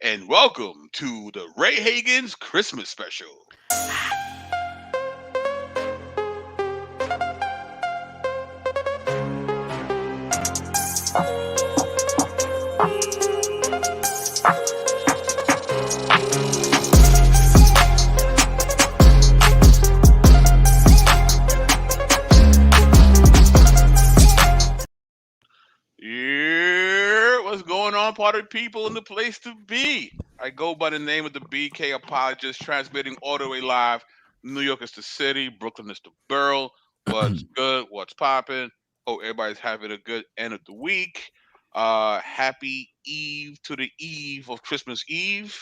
and welcome to the Ray Hagins Christmas special. Yeah, what's going on, party people, in the place to be? I go by the name of the BK Apologist, transmitting all the way live. New York is the city, Brooklyn is the borough. What's good? What's popping? Hope everybody's having a good end of the week. Happy Eve to the eve of Christmas Eve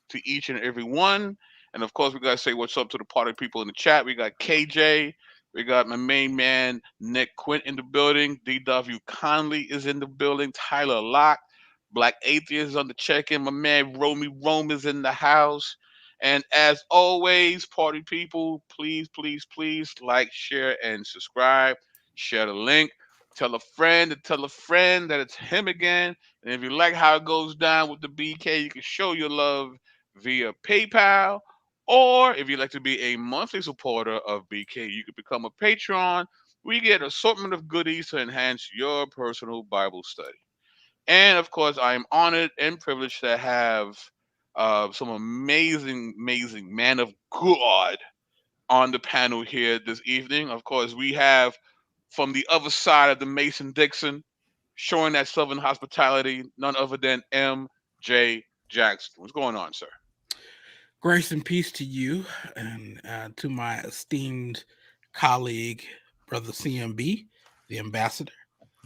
to each and every one. And of course, we gotta say what's up to the party people in the chat. We got KJ. We got my main man Nick Quint in the building. DW Conley is in the building. Tyler Locke, Black Atheist is on the check-in. My man Romy Rome is in the house. And as always, party people, please, please, please like, share, and subscribe. Share the link. Tell a friend to tell a friend that it's him again. And if you like how it goes down with the BK, you can show your love via PayPal, or if you'd like to be a monthly supporter of BK, you can become a patron. We get assortment of goodies to enhance your personal Bible study. And of course, I am honored and privileged to have some amazing, amazing man of God on the panel here this evening. Of course, we have from the other side of the Mason Dixon, showing that Southern hospitality, none other than MJ Jackson. What's going on, sir? Grace and peace to you and to my esteemed colleague, Brother CMB, the ambassador.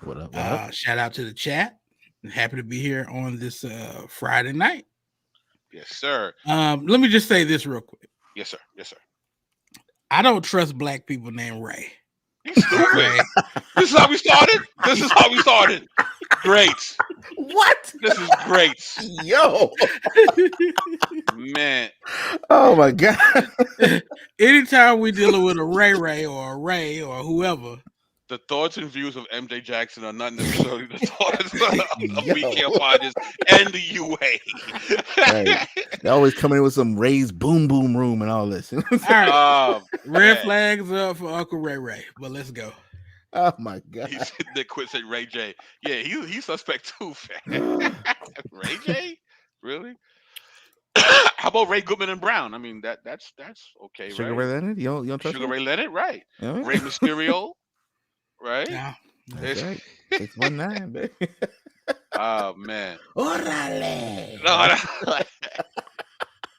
What up? What up? Shout out to the chat. Happy to be here on this Friday night. Yes, sir. Let me just say this real quick. Yes, sir. Yes, sir. I don't trust black people named Ray. You stupid. This is how we started. This is how we started. Great. What? This is great. Yo. Man. Oh my God. Anytime we dealing with a Ray or a Ray or whoever, the thoughts and views of MJ Jackson are not necessarily the thoughts of BK Apologists and the UA. Right. They always coming in with some Ray's boom boom room and all this. All right. Red flags up for Uncle Ray, but let's go. Oh my God. They quit saying Ray J. Yeah, he's suspect too, fam. Ray J? Really? How about Ray Goodman and Brown? I mean, that's okay, Sugar right? Ray Leonard? You don't trust Sugar him? Ray Leonard, right? Yeah. Ray Mysterio, right? Yeah. That's right. 619, baby. Oh man. Orale.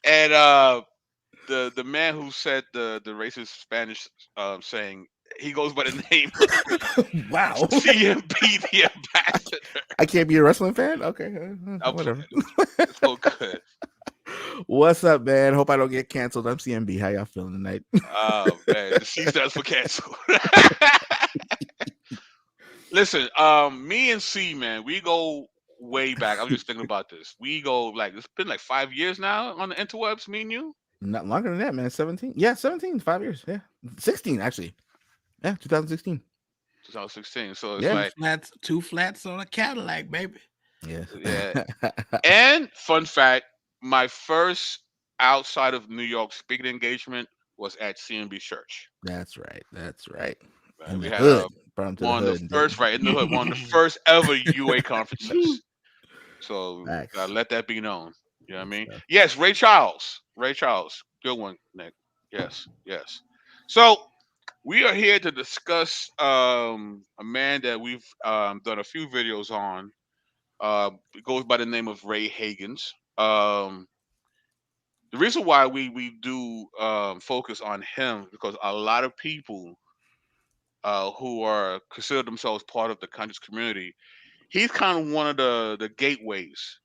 And the man who said the racist Spanish saying, he goes by the name wow. CMB the ambassador. I can't be a wrestling fan? Okay. Whatever. It's so good. What's up, man? Hope I don't get canceled. I'm CMB. How y'all feeling tonight? Oh man, the C stands for cancel. Listen, me and C, man, we go way back. I was just thinking about this. We go it's been like 5 years now on the interwebs, me and you. Not longer than that, man. 17. Yeah, 17, 5 years. Yeah. 16, actually. Yeah, 2016. 2016. So it's two flats on a Cadillac, baby. Yeah. Yeah. And fun fact, my first outside of New York speaking engagement was at CMB Church. That's right. Right, we had had one of the first, right in the hood, one of the first ever UA conferences. So let that be known. You know what I mean? Yes, Ray Charles. Good one, Nick. Yes. So we are here to discuss a man that we've done a few videos on. It goes by the name of Ray Hagins. The reason why we do focus on him because a lot of people who are consider themselves part of the conscious community, he's kind of one of the gateways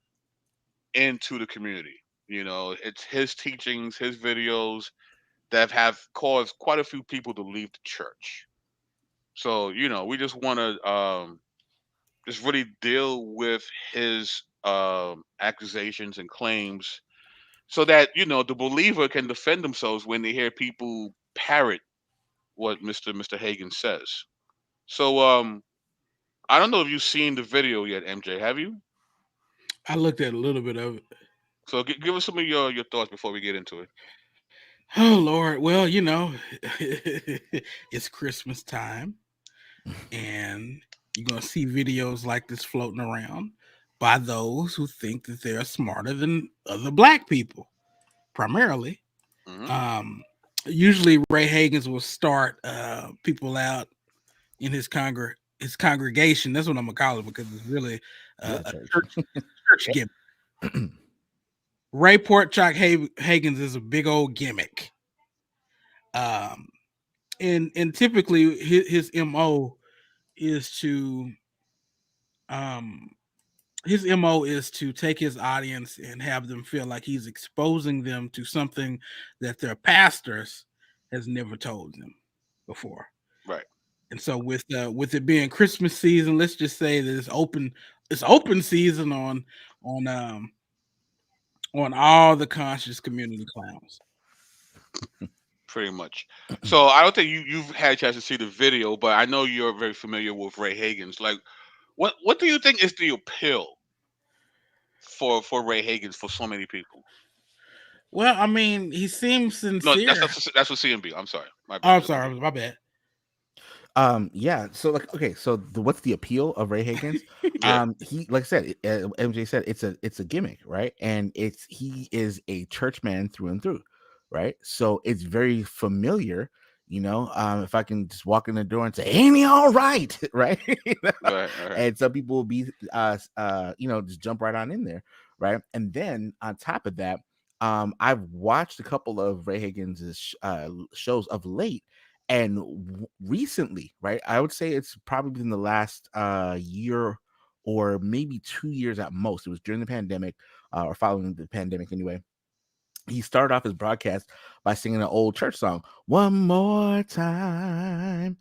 into the community. You know, it's his teachings, his videos that have caused quite a few people to leave the church. So, we just want to just really deal with his accusations and claims so that, the believer can defend themselves when they hear people parrot what Mr. Hagen says. So, I don't know if you've seen the video yet, MJ. Have you? I looked at a little bit of it. So give us some of your thoughts before we get into it. Oh Lord. Well, it's Christmas time, and you're gonna see videos like this floating around by those who think that they're smarter than other black people, primarily. Hmm. Um, Usually Ray Hagins will start people out in his congregation. That's what I'm gonna call it because it's really Yeah, a church. church gimmick. Ray Porkchop Hagins is a big old gimmick. Um, and typically his mo is to um his mo is to take his audience and have them feel like he's exposing them to something that their pastors has never told them before. Right. And so with it being Christmas season, let's just say that it's open season on um on all the conscious community clowns. Pretty much. So I don't think you've had a chance to see the video, but I know you're very familiar with Ray Hagins. Like, what do you think is the appeal for Ray Hagins for so many people? Well, I mean, he seems No, sincere. that's for CMB. I'm sorry, my Oh, bad. I'm sorry, my bad. Yeah. So like, okay. So what's the appeal of Ray Hagins? Yeah. He, like I said, MJ said it's a gimmick, right? And he is a church man through and through, right? So it's very familiar. If I can just walk in the door and say, "Ain't he all right?" Right? Right. Right. And some people will be, just jump right on in there, right? And then on top of that, I've watched a couple of Ray Hagins' shows of late, and recently, right, I would say it's probably in the last year or maybe 2 years at most. It was during the pandemic, or following the pandemic anyway. He started off his broadcast by singing an old church song. One more time,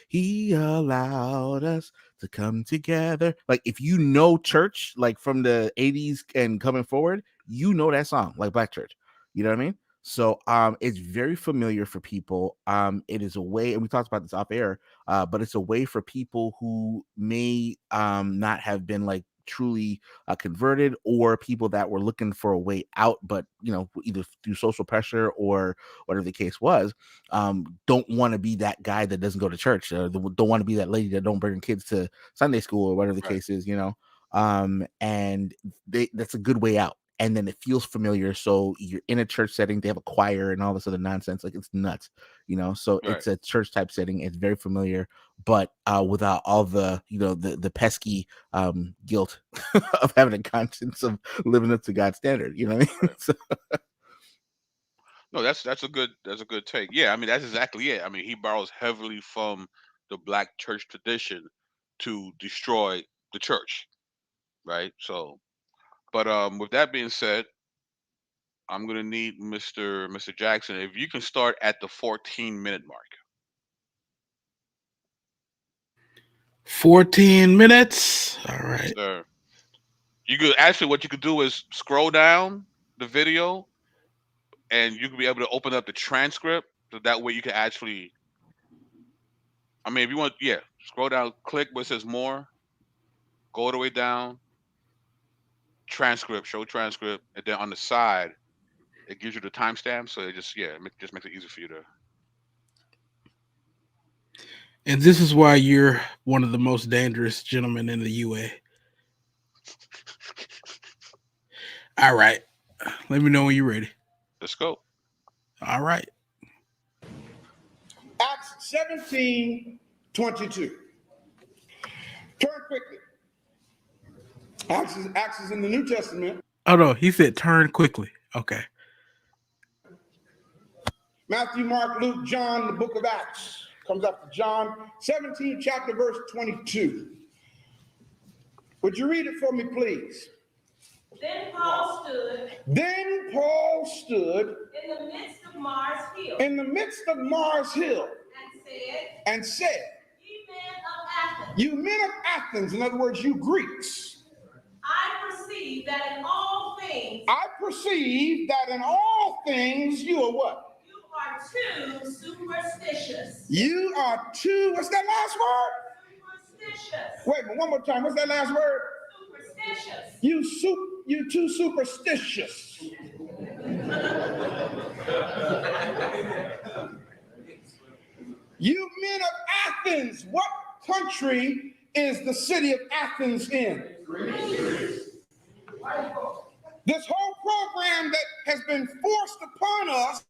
he allowed us to come together. Like, if you know church, like from the 80s and coming forward, you know that song, like Black Church. You know what I mean? So it's very familiar for people. It is a way, and we talked about this off air, but it's a way for people who may not have been like truly converted, or people that were looking for a way out, but either through social pressure or whatever the case was, don't want to be that guy that doesn't go to church, don't want to be that lady that don't bring kids to Sunday school or whatever the Right. case is, and that's a good way out. And then it feels familiar. So you're in a church setting, they have a choir and all this other nonsense. Like, it's nuts, so Right. it's a church type setting. It's very familiar, but without all the the pesky guilt of having a conscience of living up to God's standard. You know what I mean? Right. So, No, that's a good take. Yeah, I mean that's exactly it. I mean he borrows heavily from the black church tradition to destroy the church, right? So, but with that being said, I'm gonna need Mr. Jackson if you can start at the 14-minute mark. 14 minutes. All Yes, right. sir. You could actually what you could do is scroll down the video and you could be able to open up the transcript so that way you can actually I mean if you want yeah, scroll down, click where it says more, go all the way down, transcript, show transcript, and then on the side it gives you the timestamp so it just yeah, just makes it easy for you to And this is why you're one of the most dangerous gentlemen in the UA. All right. Let me know when you're ready. let's go. All right. Acts 17:22. Turn quickly. Acts is in the New Testament. Oh no, he said turn quickly. Okay. Matthew, Mark, Luke, John, the book of Acts. Comes after John 17, chapter verse 22. Would you read it for me, please? Then Paul stood in the midst of Mars Hill and said, Ye men of Athens, you men of Athens, in other words, you Greeks, I perceive that in all things you are what? you are too superstitious. You are too, what's that last word? Superstitious. Wait a minute, one more time. What's that last word? superstitious. You too superstitious. You men of Athens, what country is the city of Athens in? This whole program that has been forced upon us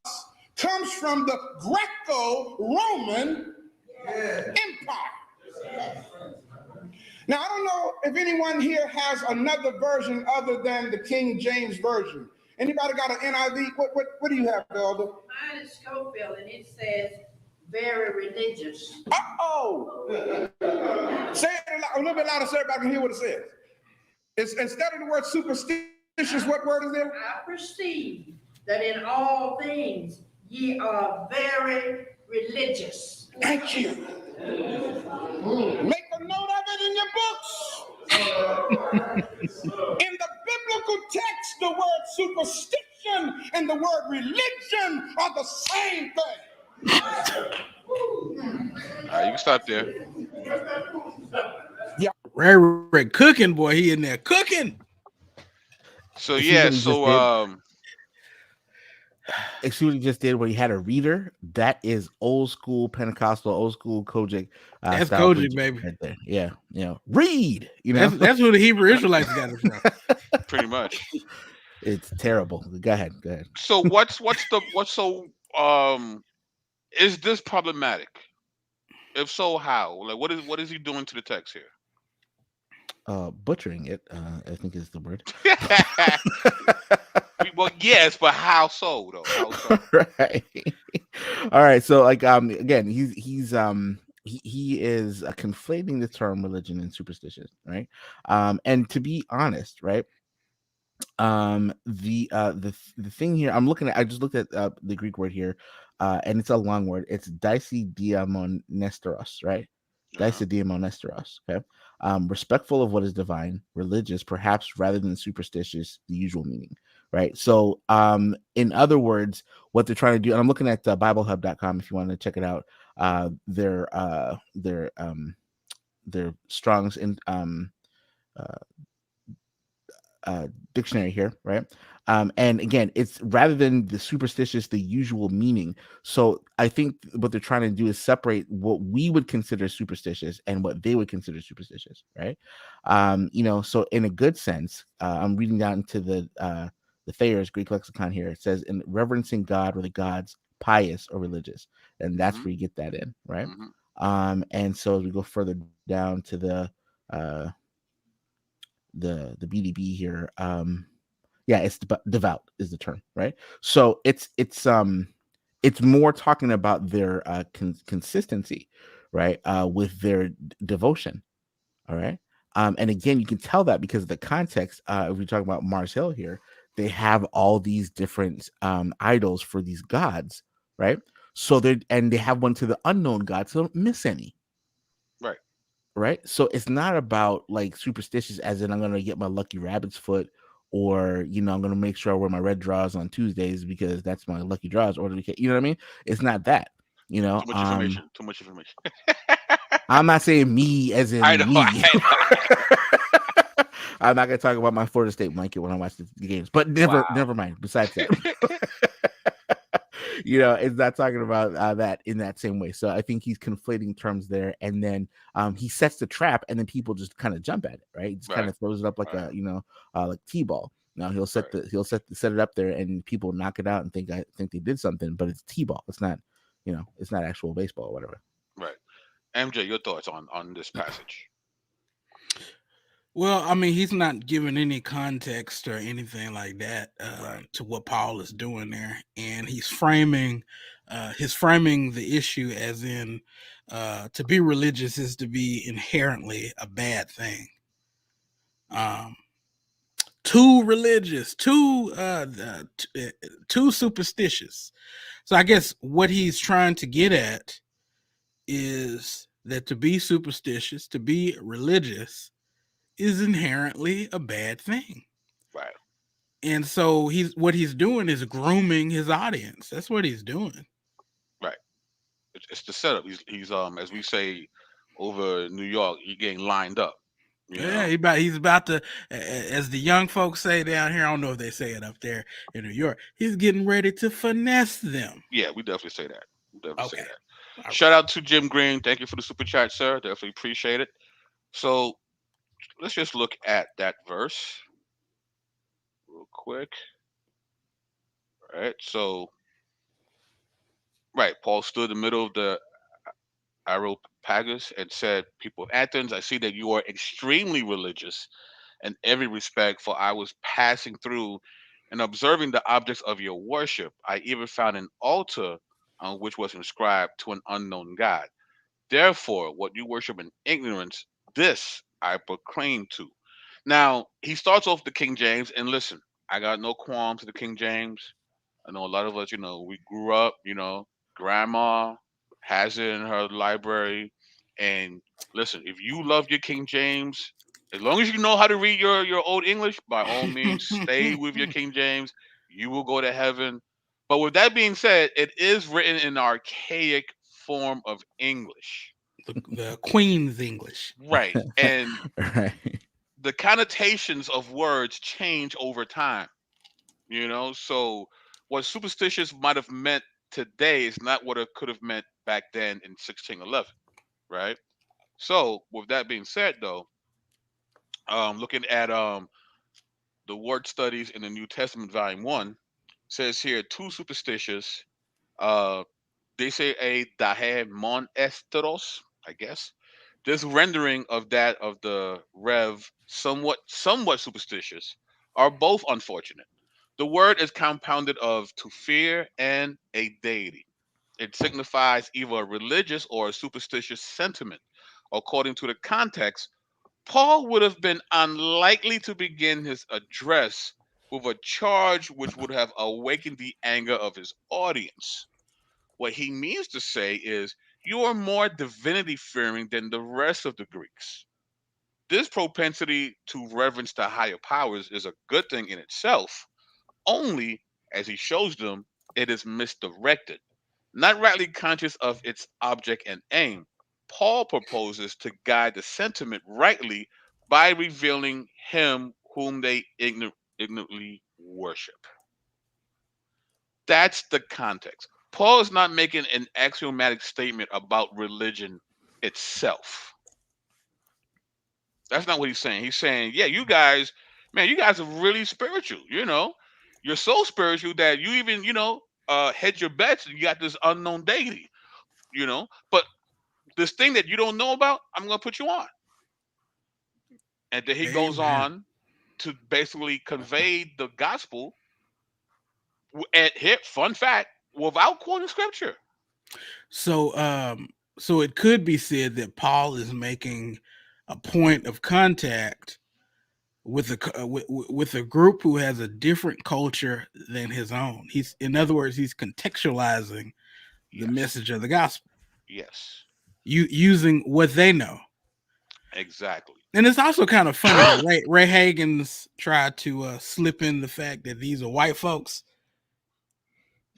comes from the Greco-Roman Empire. Now, I don't know if anyone here has another version other than the King James Version. Anybody got an NIV? What do you have, Elder? Mine is Schofield, and it says very religious. Uh-oh. Say it a little bit louder so everybody can hear what it says. It's, instead of the word superstitious, what word is there? I perceive that in all things ye are very religious. Thank you. Make a note of it in your books. In the biblical text, the word superstition and the word religion are the same thing. All right, you can stop there. Ray cooking, boy. He in there cooking. So You see yeah, what he just so See what he just did where he had a reader. That is old school Pentecostal, old school Kojic. That's style Kojic, preaching baby. right there. Yeah, read. You know, That's who the Hebrew Israelites got it from. pretty much. it's terrible. Go ahead. So is this problematic? If so, how? Like what is he doing to the text here? Butchering it, I think is the word. Well, yes, but how so though? How so? Right. All right. So like again, he is conflating the term religion and superstition, right? And to be honest, right? The thing here, I just looked at the Greek word here, and it's a long word. It's diamonesteros, right? Diamonesteros, okay? Respectful of what is divine, religious, perhaps rather than superstitious, the usual meaning, right? So, in other words, what they're trying to do, and I'm looking at BibleHub.com if you want to check it out. Their Strong's in dictionary here, right? And again, it's rather than the superstitious, the usual meaning. So I think what they're trying to do is separate what we would consider superstitious and what they would consider superstitious, right? So in a good sense, I'm reading down into the Thayer's Greek lexicon here. It says in reverencing God or the gods, pious or religious, and that's where you get that in, right? And so as we go further down to the BDB here, it's devout is the term, right? So it's more talking about their consistency, right, with their devotion, all right. And again, you can tell that because of the context. If we talk about Mars Hill here, they have all these different idols for these gods, right? So they have one to the unknown God, so don't miss any. Right. So it's not about like superstitious as in I'm going to get my lucky rabbit's foot or, I'm going to make sure I wear my red drawers on Tuesdays because that's my lucky drawers. Or, you know what I mean? It's not that, Too much information. I'm not saying me as in I know, me. I know. I'm not going to talk about my Florida State blanket when I watch the games, but never mind. Besides that. It's not talking about that in that same way. So I think he's conflating terms there, and then he sets the trap, and then people just kind of jump at it, right? He just kind of throws it up like like t-ball. Now he'll set it up there, and people knock it out and think they did something, but it's t-ball. It's not, it's not actual baseball or whatever. Right. MJ, your thoughts on this passage? Well, I mean, he's not giving any context or anything like that to what Paul is doing there, and he's framing the issue as in to be religious is to be inherently a bad thing. Too religious, too superstitious. So I guess what he's trying to get at is that to be superstitious, to be religious, is inherently a bad thing. Right. And so what he's doing is grooming his audience. That's what he's doing. Right. It's the setup. He's as we say over New York, you're getting lined up. Yeah, he's about to, as the young folks say down here. I don't know if they say it up there in New York. He's getting ready to finesse them. Yeah, we definitely say that. Okay. All Shout out to Jim Green. Thank you for the super chat, sir. Definitely appreciate it. So let's just look at that verse real quick. All right. So, right, Paul stood in the middle of the Areopagus and said, "People of Athens, I see that you are extremely religious in every respect, for I was passing through and observing the objects of your worship. I even found an altar on which was inscribed to an unknown God. Therefore, what you worship in ignorance, this I proclaim to." Now, he starts off the King James, and listen, I got no qualms to the King James. I know a lot of us, we grew up, grandma has it in her library. And listen, if you love your King James, as long as you know how to read your old English, by all means, stay with your King James. You will go to heaven. But with that being said, it is written in archaic form of English. the Queen's English. Right. And Right. the connotations of words change over time. So what superstitious might have meant today is not what it could have meant back then in 1611, right? So with that being said, though, looking at the word studies in the New Testament, volume 1, says here too superstitious. uh they say a dahe mon esteros, I guess. This rendering of that of the rev, somewhat superstitious, are both unfortunate. The word is compounded of to fear and a deity. It signifies either a religious or a superstitious sentiment. According to the context, Paul would have been unlikely to begin his address with a charge which would have awakened the anger of his audience. What he means to say is, you are more divinity fearing than the rest of the Greeks. This propensity to reverence the higher powers is a good thing in itself, only, as he shows them, it is misdirected. Not rightly conscious of its object and aim, Paul proposes to guide the sentiment rightly by revealing him whom they ignorantly worship. That's the context. Paul is not making an axiomatic statement about religion itself. That's not what he's saying. He's saying, yeah, you guys, man, you guys are really spiritual. You're so spiritual that you even, hedge your bets and you got this unknown deity, But this thing that you don't know about, I'm going to put you on. And then he goes Amen. on to basically convey the gospel. And here, fun fact, without quoting scripture. So it could be said that Paul is making a point of contact with with a group who has a different culture than his own. In other words, he's contextualizing the Yes. message of the gospel. Yes. Using what they know. Exactly. And it's also kind of funny that Ray Hagins tried to slip in the fact that these are white folks.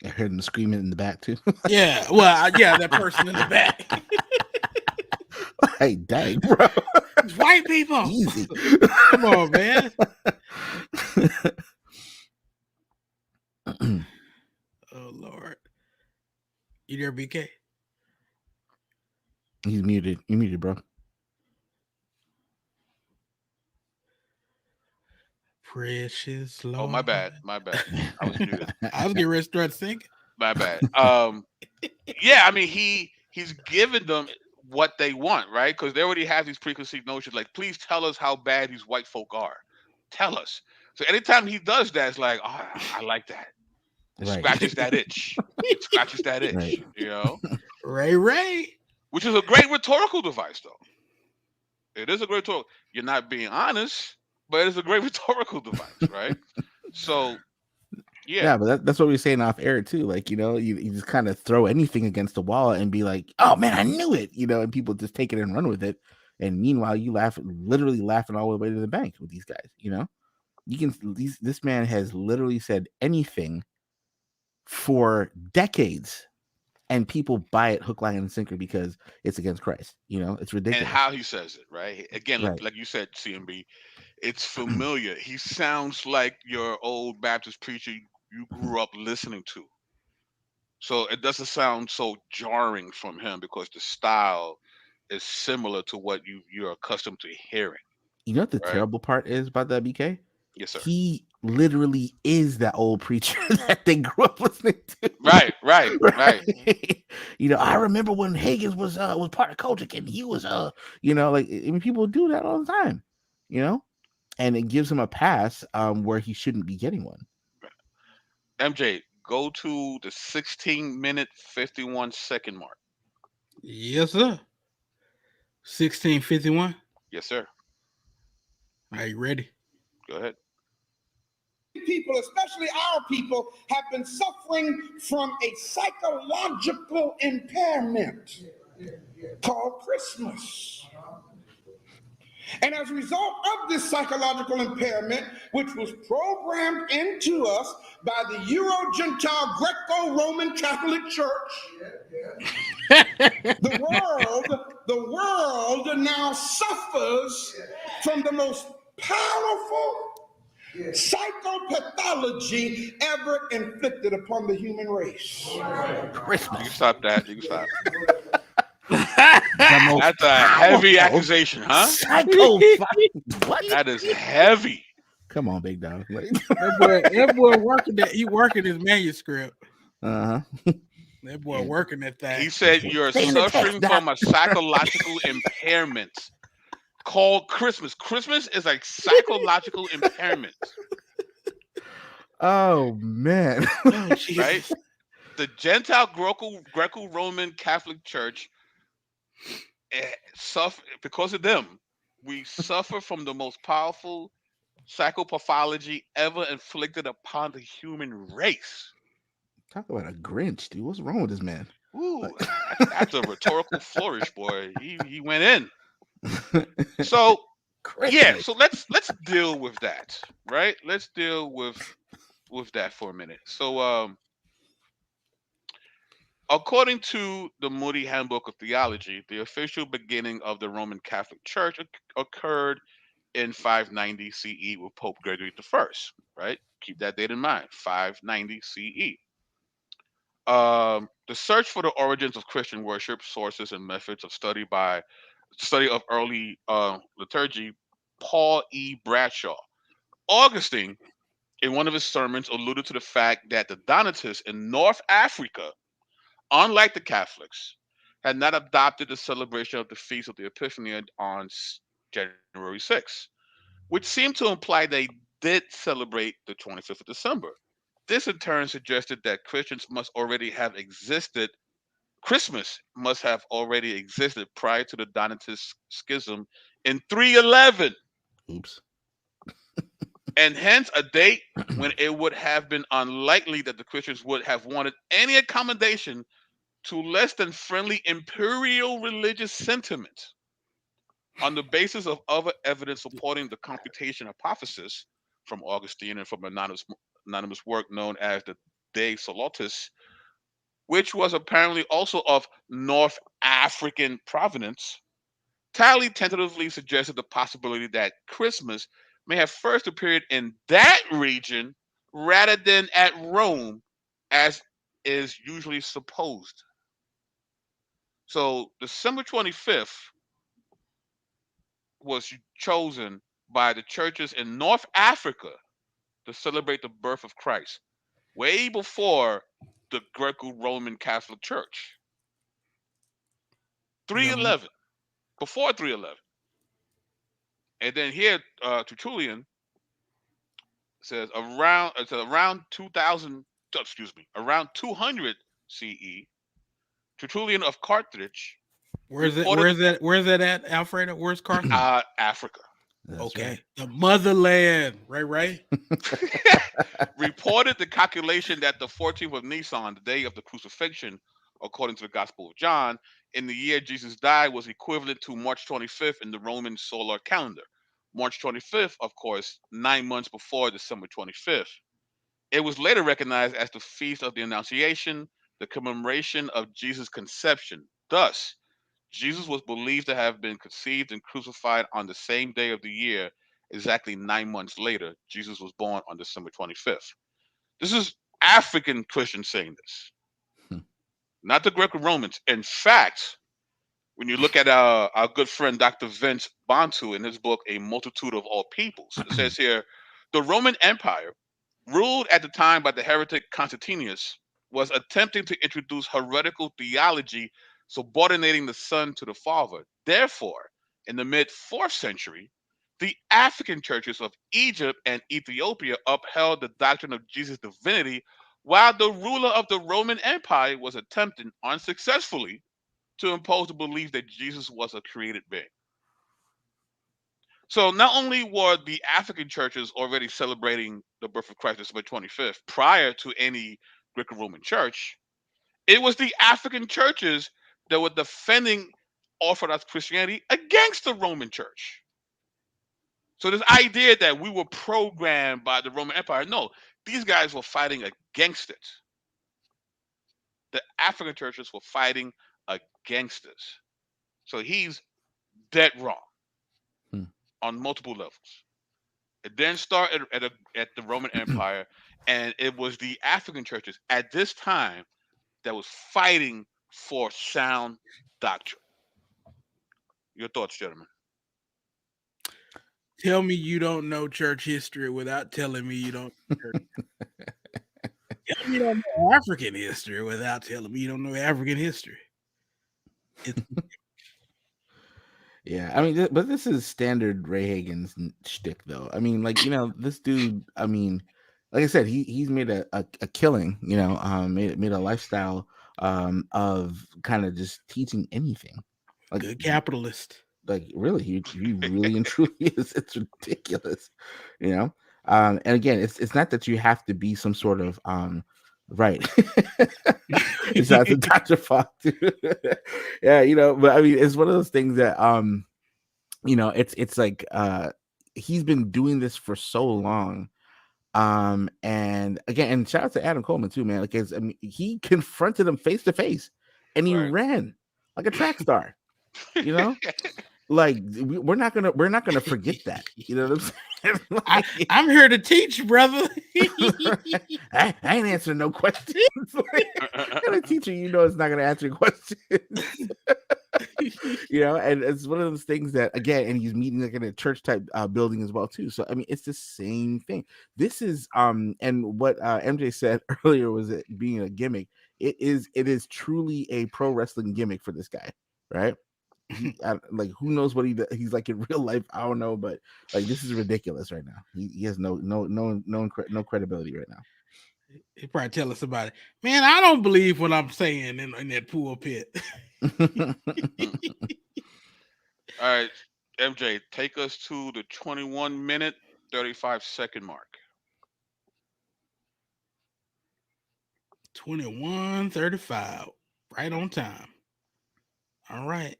I heard him screaming in the back too. Yeah, well, yeah, that person in the back. Hey, dang, bro. White people. Easy. Come on, man. Oh, Lord. You there, BK? He's muted. You muted, bro. Precious Lord. Oh, my bad. I was muted. I was getting ready to start singing. My bad. Yeah, I mean, he's given them what they want, right? Because they already have these preconceived notions. Like, please tell us how bad these white folk are. Tell us. So anytime he does that, it's like, oh, I like that. It Right. scratches that itch. It scratches that itch. Right. Ray. Which is a great rhetorical device, though. It is a great rhetorical. You're not being honest, but it is a great rhetorical device, right? So, yeah, but that's what we were saying off air too. Like, you just kind of throw anything against the wall and be like, "Oh man, I knew it," and people just take it and run with it. And meanwhile, you literally laughing all the way to the bank with these guys. This man has literally said anything for decades, and people buy it hook, line, and sinker because it's against Christ. It's And ridiculous. how he says it, right? Again, Right. like you said, CMB, it's familiar. He sounds like your old Baptist preacher you grew up listening to. So it doesn't sound so jarring from him because the style is similar to what you're accustomed to hearing, You know what the right? terrible part is about that, BK? Yes, sir. He literally is that old preacher that they grew up listening to. Right, right, right. Right. I remember when Hagins was part of Kojic, and he was like, I mean, people do that all the time, and it gives him a pass where he shouldn't be getting one. MJ, go to the 16-minute 51-second mark. Yes, sir. 1651. Yes, sir. Are you ready? Go ahead. People, especially our people, have been suffering from a psychological impairment called Christmas. And as a result of this psychological impairment, which was programmed into us by the Euro-Gentile Greco-Roman Catholic Church, the world now suffers from the most powerful psychopathology ever inflicted upon the human race. You can Christmas. stop that. You can stop. The most That's a heavy powerful accusation, huh? psycho. What? That is heavy. Come on, big dog. That boy working that he working his manuscript. Uh-huh. That boy working that thing. He said you're Stay in the text, suffering Doc. from a psychological impairment called Christmas. Christmas is a psychological impairment, Oh man. Oh, Jesus. right? The Gentile Greco-Roman Catholic Church suffer because of them. We suffer from the most powerful psychopathology ever inflicted upon the human race. Talk about a Grinch, dude. What's wrong with this man? Ooh, that's a rhetorical flourish, boy. He went in. So yeah, Christmas. so let's deal with that, right? Let's deal with that for a minute. So according to the Moody Handbook of Theology, the official beginning of the Roman Catholic Church occurred in 590 CE with Pope Gregory I, right? Keep that date in mind, 590 CE. The search for the origins of Christian worship, sources, and methods of study of early liturgy, Paul E. Bradshaw. Augustine, in one of his sermons, alluded to the fact that the Donatists in North Africa, unlike the Catholics, had not adopted the celebration of the Feast of the Epiphany on January 6th, which seemed to imply they did celebrate the 25th of December. This in turn suggested that Christmas must have already existed prior to the Donatist schism in 311, Oops. and hence a date when it would have been unlikely that the Christians would have wanted any accommodation to less than friendly imperial religious sentiment. On the basis of other evidence supporting the computation hypothesis from Augustine and from anonymous work known as the De Solotis, which was apparently also of North African provenance, Talley tentatively suggested the possibility that Christmas may have first appeared in that region rather than at Rome, as is usually supposed. So December 25th was chosen by the churches in North Africa to celebrate the birth of Christ, way before the Greco-Roman Catholic Church. 311, before 311. And then here, Tertullian says around 2000, around 200 CE, Tertullian of Carthage Where's it? reported Where's that at, Alfredo? Where's Carthage? Africa. That's Okay, right. the motherland, right. Reported the calculation that the 14th of Nisan, the day of the crucifixion, according to the Gospel of John, in the year Jesus died, was equivalent to March 25th in the Roman solar calendar. March 25th, of course, 9 months before December 25th. It was later recognized as the Feast of the Annunciation, the commemoration of Jesus' conception. Thus, Jesus was believed to have been conceived and crucified on the same day of the year, exactly 9 months later. Jesus was born on December 25th. This is African Christians saying this, Hmm. not the Greco-Romans. In fact, when you look at our good friend Dr. Vince Bantu in his book, A Multitude of All Peoples, it says here, the Roman Empire, ruled at the time by the heretic Constantinus, was attempting to introduce heretical theology subordinating the Son to the Father. Therefore, in the mid 4th century, the African churches of Egypt and Ethiopia upheld the doctrine of Jesus' divinity, while the ruler of the Roman Empire was attempting unsuccessfully to impose the belief that Jesus was a created being. So not only were the African churches already celebrating the birth of Christ December 25th prior to any Greco-Roman church, it was the African churches that were defending Orthodox Christianity against the Roman church. So this idea that we were programmed by the Roman Empire, no, these guys were fighting against it. The African churches were fighting against this. So he's dead wrong Hmm. on multiple levels. It then started at the Roman Empire, and it was the African churches at this time that was fighting for sound doctrine. Your thoughts, gentlemen? Tell me you don't know church history without telling me you don't know church. Tell me you don't know African history without telling me you don't know African history. It's Yeah, I mean, but this is standard Ray Hagins shtick, though. I mean, like, this dude. I mean, like I said, he's made a killing. Made a lifestyle of kind of just teaching anything. Like, good capitalist. like really, he really and truly is. It's ridiculous, And again, it's not that you have to be some sort of right. It's not the Dr. Fox. Yeah, but I mean, it's one of those things that it's like he's been doing this for so long. And again, and shout out to Adam Coleman too, man. Because I mean, he confronted him face to face and he Right. ran like a track star, like we're not gonna forget that. You know what I'm saying? Like, I'm here to teach, brother. I ain't answering no questions. And a teacher, is not gonna answer questions. And it's one of those things that, again, and he's meeting like in a church type building as well too. So I mean, it's the same thing. This is and what MJ said earlier was it being a gimmick. It is truly a pro wrestling gimmick for this guy, right? Like, who knows what he's like in real life? I don't know, but like, this is ridiculous right now. He has no credibility right now. He probably telling somebody, man, I don't believe what I'm saying in that pool pit. All right, MJ, take us to the 21-minute, 35-second mark. 21:35, right on time. All right.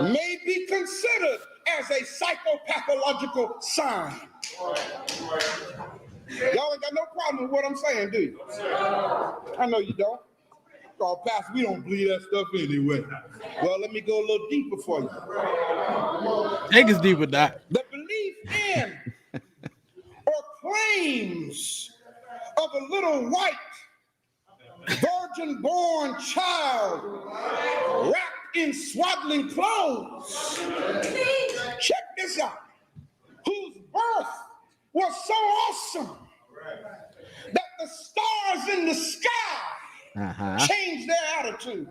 May be considered as a psychopathological sign. Y'all ain't got no problem with what I'm saying, do you? I know you don't. Oh, Pastor, we don't believe that stuff anyway. Well, let me go a little deeper for you. Take us deeper, Doc. The belief in or claims of a little white virgin-born child wrapped in swaddling clothes. Check this out. Whose birth was so awesome that the stars in the sky changed their attitude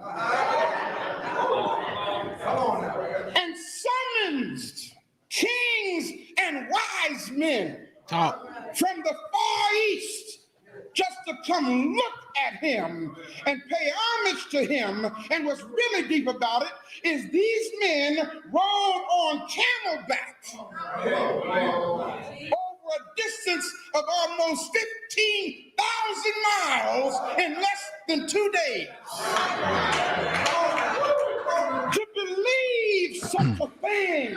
and summoned kings and wise men from the far east just to come look at him and pay homage to him. And what's really deep about it is these men rode on camelback over a distance of almost 15,000 miles in less than 2 days. To believe such a thing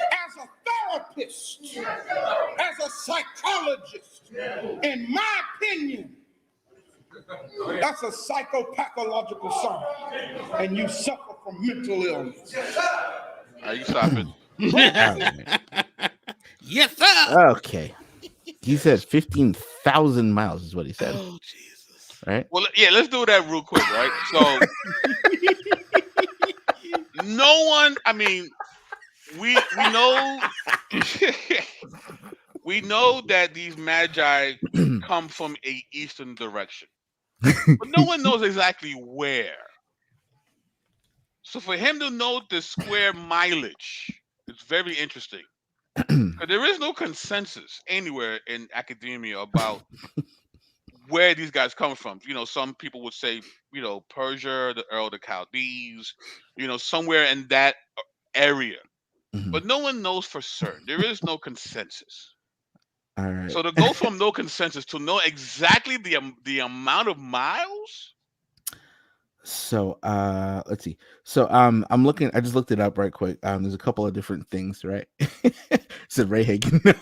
as a therapist, as a psychologist, in my opinion, That's a psychopathological sermon. And you suffer from mental illness. You stop it. Yes, sir. Okay. He said 15,000 miles is what he said. Oh, Jesus. Right? Well, yeah, let's do that real quick, right? So, no one. I mean, we know we know that these magi come from a eastern direction, but no one knows exactly where. So for him to know the square mileage, it's very interesting. Because there is no consensus anywhere in academia about where these guys come from. You know, some people would say, you know, Persia, the Earl of the Chaldees, you know, somewhere in that area. But no one knows for certain. There is no consensus. All right. So to go from no consensus to know exactly the amount of miles. So let's see. So I'm looking, I just looked it up right quick. There's a couple of different things, right? Said Ray Hagen knows.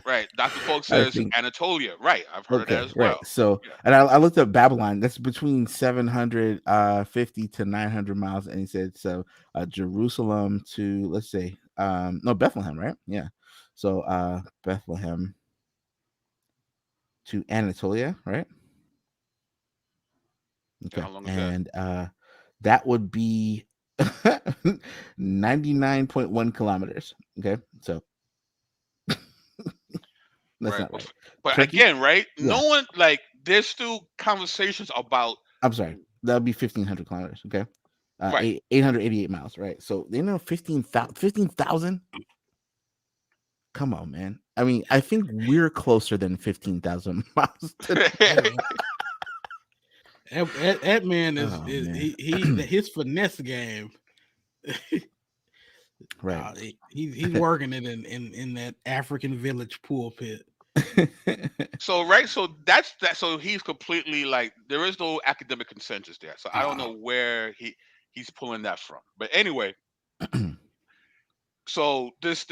Right. Dr. Folk says Anatolia. Right. I've heard that as well. Right. So and I looked up Babylon. That's between 750 to 900 miles. And he said so Jerusalem to, let's say, no, Bethlehem, right? Yeah. So Bethlehem to Anatolia, right? Okay. How long is and that would be 99.1 kilometers. Okay. So that's right. not right. But Turkey? again, right? Yeah. No one, like, there's still conversations about. I'm sorry. That would be 1,500 kilometers. Okay. Right. 888 miles. Right. So they know 15,000. Come on, man. I mean, I think we're closer than 15,000 miles today. That man is, man. his finesse game. Right. He's working it in that African village pulpit. So right, so that's that. So he's completely like, there is no academic consensus there. So I don't know where he's pulling that from. But anyway, so this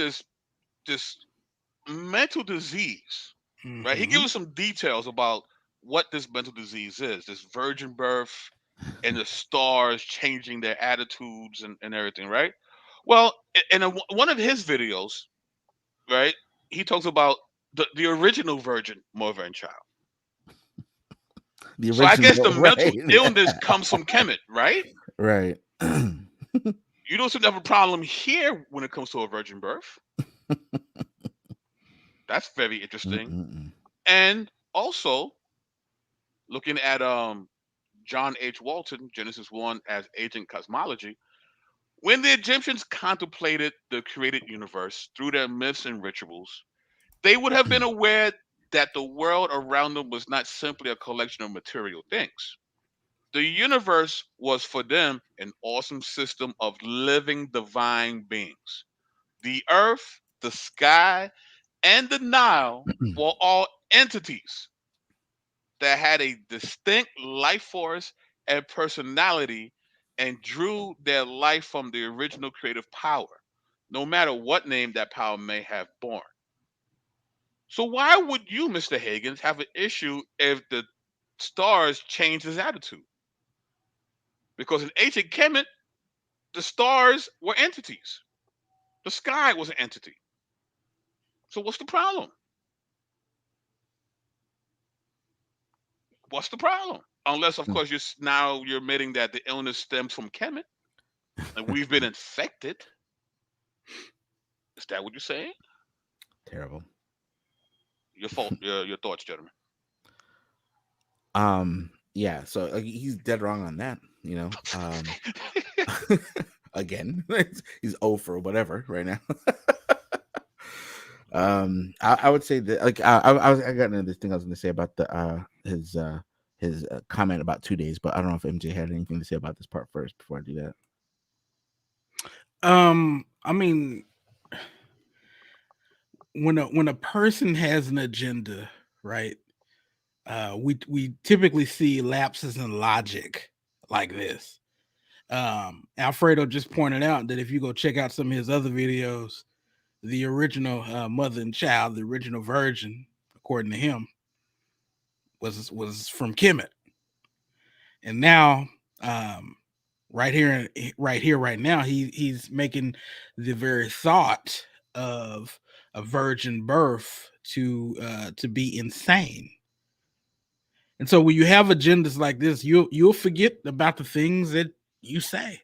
mental disease, right? He gives us some details about what this mental disease is. This virgin birth and the stars changing their attitudes and everything, right? Well, in one of his videos, right, he talks about the original virgin mother and child. So I guess the mental illness comes from Kemet, right? Right. You don't seem to have a problem here when it comes to a virgin birth. That's very interesting. And also, looking at John H. Walton, Genesis 1 as Ancient Cosmology, when the Egyptians contemplated the created universe through their myths and rituals, they would have been aware that the world around them was not simply a collection of material things. The universe was for them an awesome system of living divine beings. The earth, the sky, and the Nile were all entities that had a distinct life force and personality and drew their life from the original creative power, no matter what name that power may have borne. So why would you, Mr. Hagins, have an issue if the stars changed his attitude? Because in ancient Kemet, the stars were entities. The sky was an entity. So what's the problem? What's the problem? Unless, of course, you're admitting that the illness stems from Kemet, and we've been infected. Is that what you're saying? Terrible. Your fault. Your thoughts, gentlemen. Yeah. So like, he's dead wrong on that. You know. Again, he's 0 for whatever right now. I would say that like I got another thing I was going to say about the his comment about 2 days, but I don't know if MJ had anything to say about this part first before I do that. I mean, when a person has an agenda, right? We typically see lapses in logic like this. Alfredo just pointed out that if you go check out some of his other videos, the original mother and child, the original virgin, according to him, was from Kemet, and now right here, right now, he's making the very thought of a virgin birth to be insane. And so when you have agendas like this, you'll forget about the things that you say.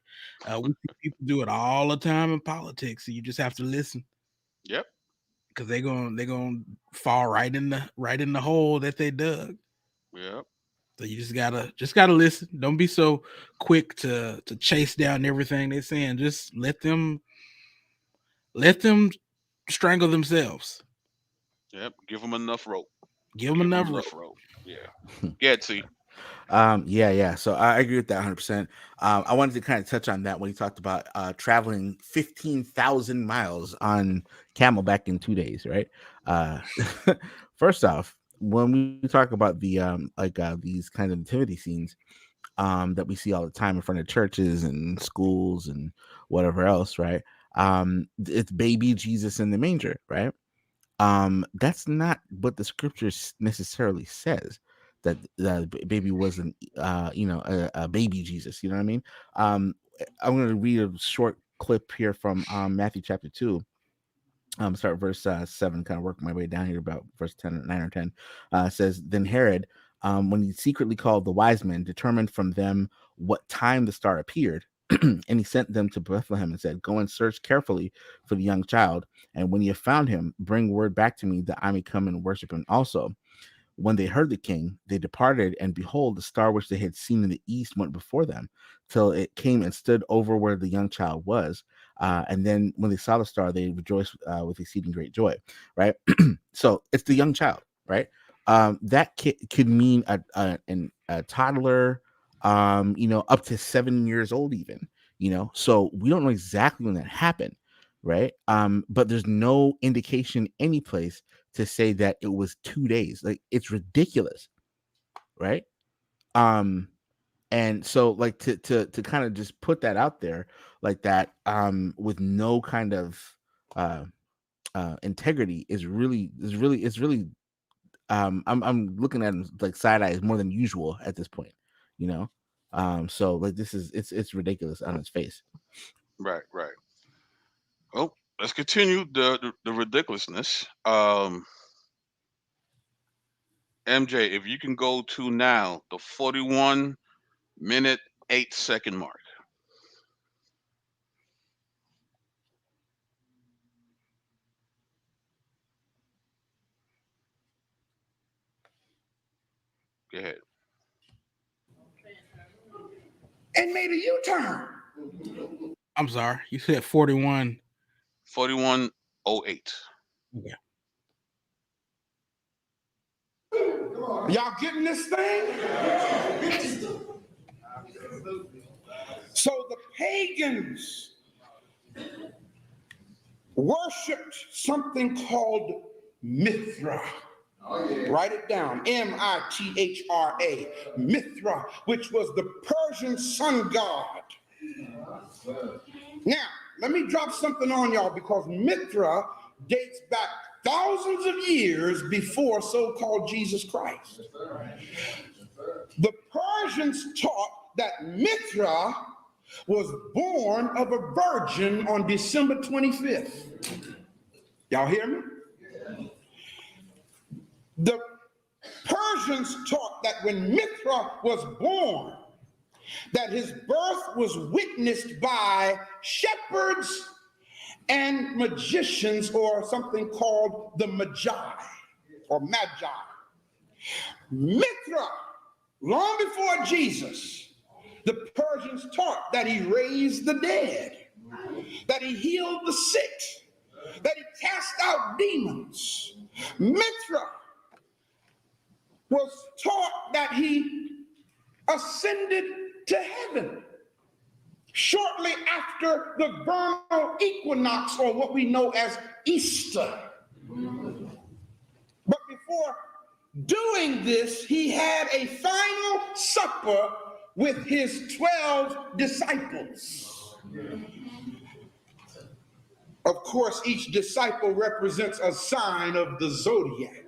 We see people do it all the time in politics, so you just have to listen. Yep. Because they're gonna fall right in the hole that they dug. Yep. So you just gotta listen. Don't be so quick to chase down everything they're saying. Just let them strangle themselves. Yep. Give them enough rope. Give them enough rope. Yeah. Get see. Yeah. So I agree with that 100%. I wanted to kind of touch on that when he talked about traveling 15,000 miles on camel back in 2 days, right? First off, when we talk about the these kind of nativity scenes that we see all the time in front of churches and schools and whatever else, right? It's baby Jesus in the manger, right? That's not what the scriptures necessarily says, that the baby wasn't a baby Jesus, you know what I mean? I'm going to read a short clip here from Matthew chapter 2. Start verse 7, kind of work my way down here about verse 10, 9 or 10. Says, then Herod, when he secretly called the wise men, determined from them what time the star appeared, and he sent them to Bethlehem and said, go and search carefully for the young child, and when you have found him, bring word back to me that I may come and worship him also. When they heard the king, they departed, and behold, the star which they had seen in the east went before them, till it came and stood over where the young child was. And then when they saw the star, they rejoiced with exceeding great joy, right? So it's the young child, right? That could mean a toddler, up to 7 years old even, so we don't know exactly when that happened, right? But there's no indication any place to say that it was 2 days. Like, it's ridiculous, right? And so, like, to kind of just put that out there like that, with no kind of integrity is really I'm looking at him like side eyes more than usual at this point, so like this is it's ridiculous on its face. Right. Oh, let's continue the ridiculousness. MJ, if you can go to now the 41-minute 8-second mark. Go ahead. And made a U-turn. I'm sorry, you said 41. 41:08. Yeah. Y'all getting this thing? So the pagans worshipped something called Mythra. Write it down. Mithra. Mythra, which was the Persian sun god. Now, let me drop something on y'all, because Mythra dates back thousands of years before so-called Jesus Christ. The Persians taught that Mythra was born of a virgin on December 25th. Y'all hear me? The Persians taught that when Mythra was born, that his birth was witnessed by shepherds and magicians, or something called the Magi, or Magi. Mythra, long before Jesus, the Persians taught that he raised the dead, that he healed the sick, that he cast out demons. Mythra was taught that he ascended to heaven shortly after the vernal equinox, or what we know as Easter. But before doing this, he had a final supper with his 12 disciples. Of course, each disciple represents a sign of the zodiac.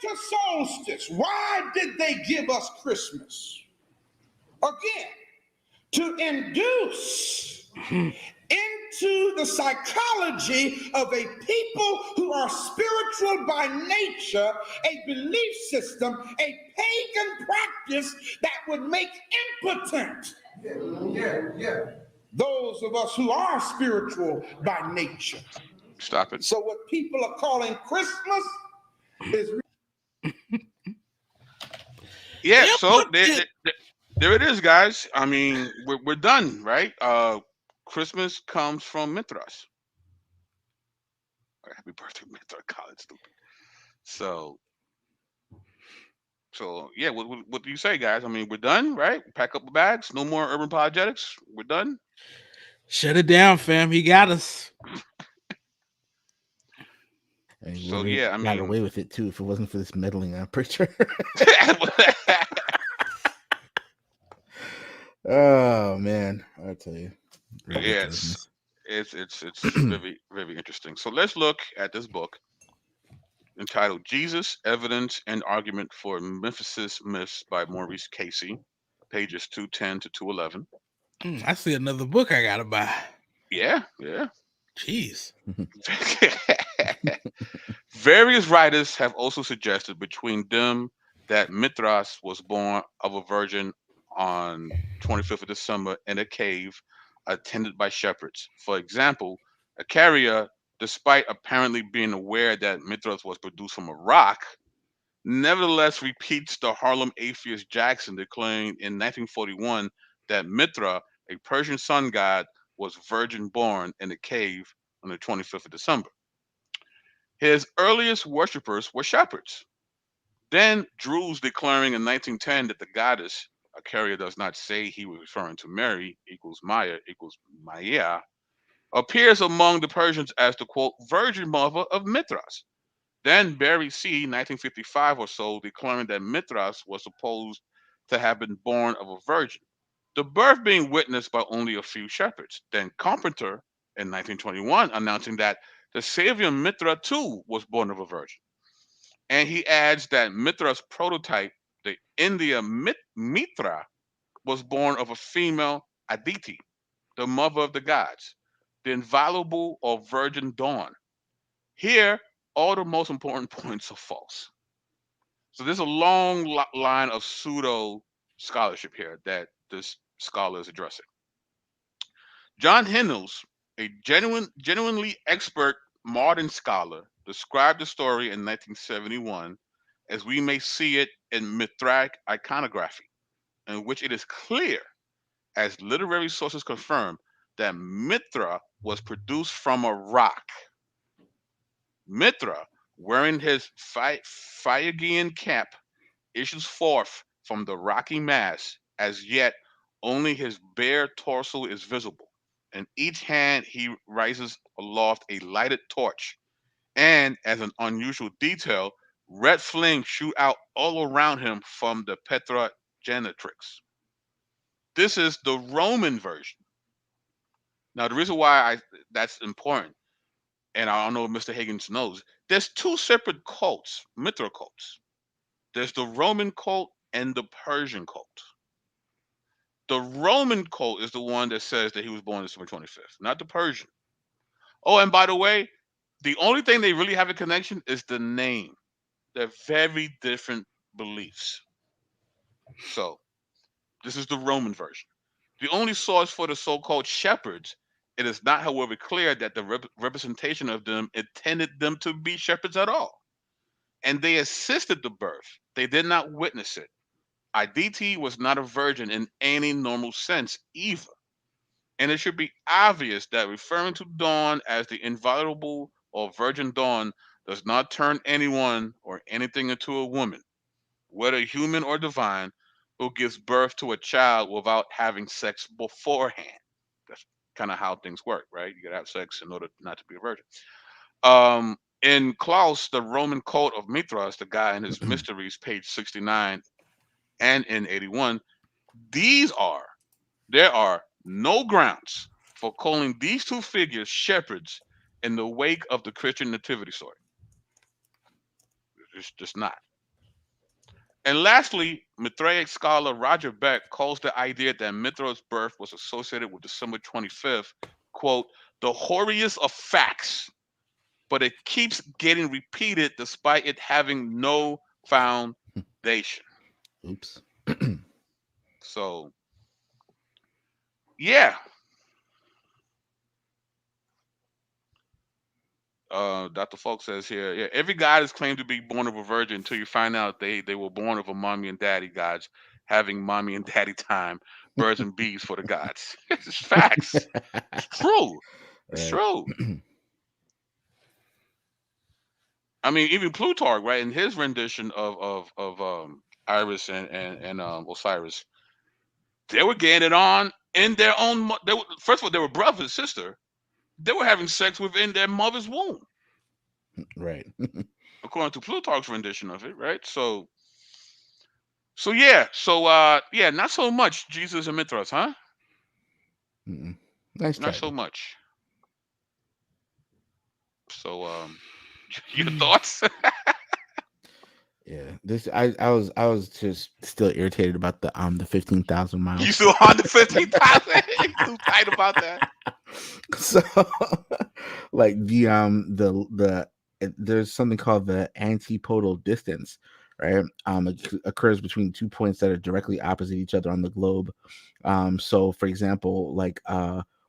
winter solstice, why did they give us Christmas? Again, to induce into the psychology of a people who are spiritual by nature, a belief system, a pagan practice that would make impotent those of us who are spiritual by nature. Stop it. So what people are calling Christmas is Yeah, Yeah, so there it is, guys. I mean, we're done, right? Christmas comes from Mithras. Happy birthday, Mythra. College stupid. So yeah, what do you say, guys? I mean, we're done, right? Pack up the bags. No more urban apologetics. We're done. shut it down, fam. He got us. And he So would yeah, I have got mean, away with it too if it wasn't for this meddling. I'm pretty sure. Oh man, I tell you. yes, it's very very interesting. So let's look at this book entitled "Jesus: Evidence and Argument for Memphis Myths" by Maurice Casey, pages 210 to 211. I see another book I gotta buy. Yeah, yeah. Jeez. Various writers have also suggested between them that Mithras was born of a virgin on 25th of December in a cave attended by shepherds. For example, Acaria, despite apparently being aware that Mithras was produced from a rock, nevertheless repeats the Harlem atheist Jackson declaring in 1941 that Mithra, a Persian sun god, was virgin born in a cave on the 25th of December. His earliest worshippers were shepherds. Then Druze declaring in 1910 that the goddess, Acaria does not say he was referring to Mary, equals Maya, equals Maya, appears among the Persians as the quote, virgin mother of Mithras. Then Barry C., 1955 or so, declaring that Mithras was supposed to have been born of a virgin, the birth being witnessed by only a few shepherds. Then Carpenter in 1921 announcing that the savior Mithra too was born of a virgin. And he adds that Mithra's prototype, the India Mithra, was born of a female Aditi, the mother of the gods, the inviolable or virgin dawn. Here, all the most important points are false. So there's a long line of pseudo scholarship here that this scholar is addressing. John Hennels, a genuinely expert modern scholar, described the story in 1971 as we may see it in Mithric iconography, in which it is clear, as literary sources confirm, that Mithra was produced from a rock. Mithra, wearing his Phrygian cap, issues forth from the rocky mass. As yet, only his bare torso is visible. In each hand, he raises aloft a lighted torch. And, as an unusual detail, red flames shoot out all around him from the Petra Genitrix. This is the Roman version. Now, the reason why that's important, and I don't know if Mr. Hagins knows, there's two separate cults, Mithra cults. There's the Roman cult and the Persian cult. The Roman cult is the one that says that he was born December 25th, not the Persian. Oh, and by the way, the only thing they really have a connection is the name. They're very different beliefs. So, this is the Roman version. The only source for the so called shepherds, it is not, however, clear that the representation of them intended them to be shepherds at all. And they assisted the birth, they did not witness it. IDT was not a virgin in any normal sense either. And it should be obvious that referring to dawn as the inviolable or virgin dawn does not turn anyone or anything into a woman, whether human or divine, who gives birth to a child without having sex beforehand. That's kind of how things work, right? You gotta have sex in order not to be a virgin. In Klaus, the Roman cult of Mithras, the guy in his mysteries, page 69 and in 81, there are no grounds for calling these two figures shepherds in the wake of the Christian nativity story. It's just not. And lastly, Mithraic scholar Roger Beck calls the idea that Mithra's birth was associated with December 25th, quote, the hoariest of facts, but it keeps getting repeated despite it having no foundation. Oops. So, yeah. Dr. Folk says here, yeah, every god is claimed to be born of a virgin until you find out they were born of a mommy and daddy gods, having mommy and daddy time, birds and bees for the gods. It's facts. It's true. It's Right. true. I mean, even Plutarch, right, in his rendition of Iris and Osiris, they were getting it on in their own. They were, first of all, they were brother and sister. They were having sex within their mother's womb, Right. according to Plutarch's rendition of it, right? So yeah, yeah, not so much Jesus and Mithras, huh? Mm-mm. Nice try. Not so much. So your thoughts? Yeah, this I was just still irritated about the 15,000 miles. You still on the 15,000? Too tight about that. So like there's something called the antipodal distance, right? It occurs between 2 points that are directly opposite each other on the globe. So for example, like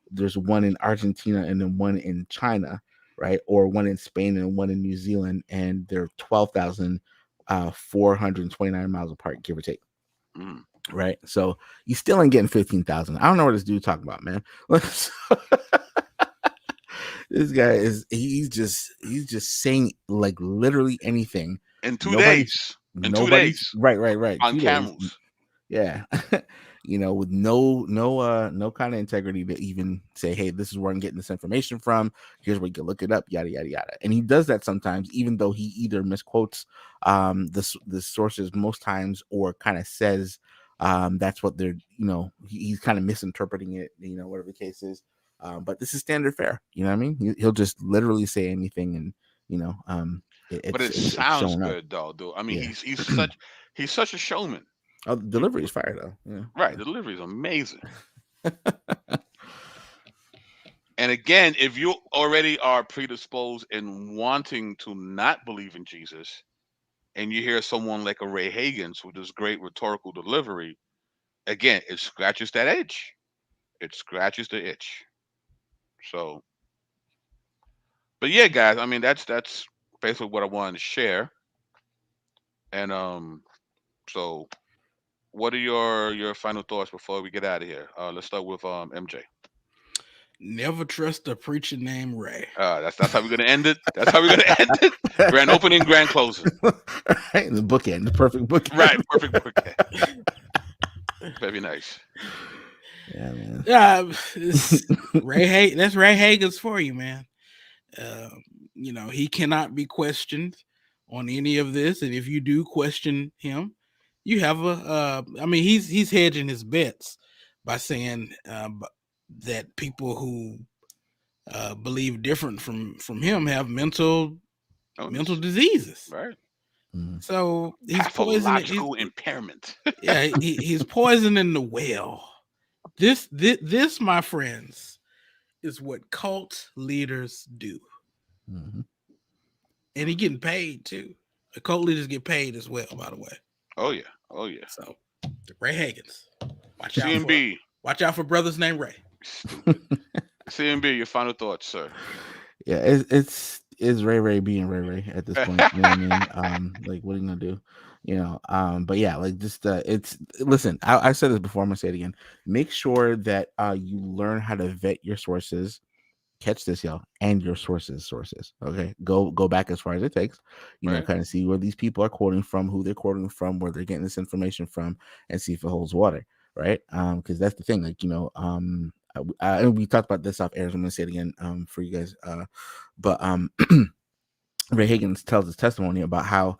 there's one in Argentina and then one in China, right? Or one in Spain and one in New Zealand, and they're 12,429 miles apart, give or take. Mm. Right, so you still ain't getting 15,000. I don't know what this dude talking about, man. This guy he's just saying like literally anything in 2 days. In 2 days. Right. On 2 camels. days. Yeah. With no kind of integrity to even say, hey, this is where I'm getting this information from. Here's where you can look it up, yada yada yada. And he does that sometimes, even though he either misquotes the sources most times or kind of says that's what they're, he's kind of misinterpreting it, whatever the case is. But this is standard fare. You know what I mean? He'll just literally say anything, and but it sounds good up. though. I mean, yeah. he's such a showman. Oh, the delivery is fire though. Yeah. Right, the delivery is amazing. And again, if you already are predisposed in wanting to not believe in Jesus, and you hear someone like a Ray Hagins with this great rhetorical delivery, again, it scratches that itch. It scratches the itch. So, but yeah, guys, I mean that's basically what I wanted to share. And so what are your final thoughts before we get out of here? Let's start with MJ. Never trust a preacher named Ray. That's how we're gonna end it. That's how we're gonna end it. Grand opening, grand closing. Right, the bookend, the perfect bookend. Right, perfect bookend. Very nice. Yeah, man. That's Ray Hagins for you, man. He cannot be questioned on any of this, and if you do question him, you have he's hedging his bets by saying that people who believe different from him have mental diseases. Right. So he's pathological impairment. Yeah, he's poisoning the well. This, my friends, is what cult leaders do. Mm-hmm. And he getting paid too. The cult leaders get paid as well, by the way. Oh yeah. So Ray Hagins. Watch out for brothers named Ray. CMB, your final thoughts, sir. Yeah, it's Ray being Ray at this point. You know what I mean? Like, what are you gonna do? But yeah, like just listen, I said this before, I'm gonna say it again. Make sure that you learn how to vet your sources. Catch this, y'all, and your sources. Okay, go back as far as it takes. Kind of see where these people are quoting from, who they're quoting from, where they're getting this information from, and see if it holds water, right? Because that's the thing, like we talked about this off air. So I'm gonna say it again for you guys. But Ray Hagins tells his testimony about how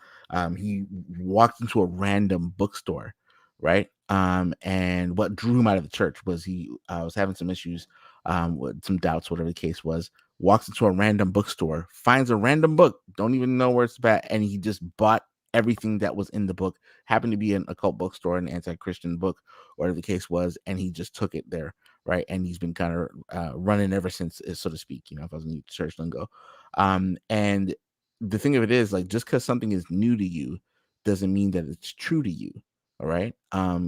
he walked into a random bookstore, right? And what drew him out of the church was he was having some issues, with some doubts, whatever the case was. Walks into a random bookstore, finds a random book, don't even know where it's at, and he just bought everything that was in the book happened to be an occult bookstore, an anti-Christian book, whatever the case was, and he just took it there, right? And he's been kind of running ever since, so to speak. You know, if I was in church lingo. And the thing of it is, like, just because something is new to you doesn't mean that it's true to you. All right.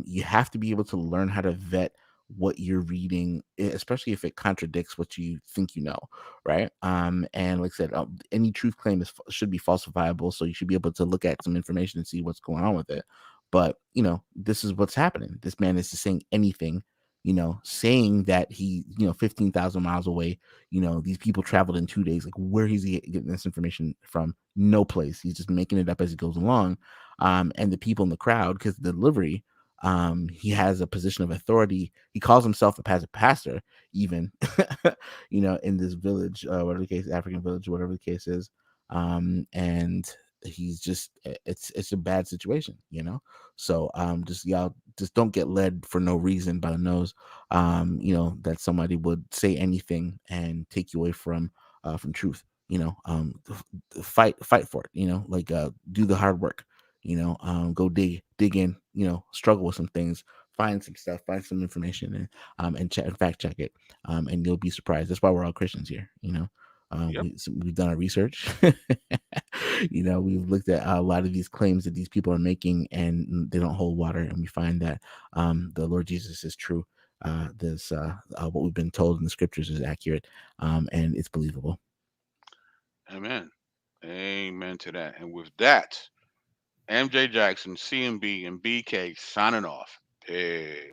You have to be able to learn how to vet what you're reading, especially if it contradicts what you think you know, right? And like I said, any truth claim should be falsifiable, so you should be able to look at some information and see what's going on with it. But you know, this is what's happening. This man is just saying anything, you know, saying that he, you know, 15,000 miles away, you know, these people traveled in 2 days. Like, where is he getting this information from? No place. He's just making it up as he goes along. And the people in the crowd, because the delivery, he has a position of authority. He calls himself a pastor, even, you know, in this village, whatever the case, African village, whatever the case is. And he's just, it's a bad situation, you know. So just y'all just don't get led for no reason by the nose. You know, that somebody would say anything and take you away from truth. You know, fight for it. You know, like do the hard work. You know, go dig in. You know, struggle with some things, find some stuff, find some information, and fact check it. And you'll be surprised. That's why we're all Christians here. You know. Yep. We've done our research. You know, we've looked at a lot of these claims that these people are making, and they don't hold water. And we find that the Lord Jesus is true. What we've been told in the scriptures is accurate, and it's believable. Amen. Amen to that. And with that, MJ Jackson, CMB, and BK signing off. Peace.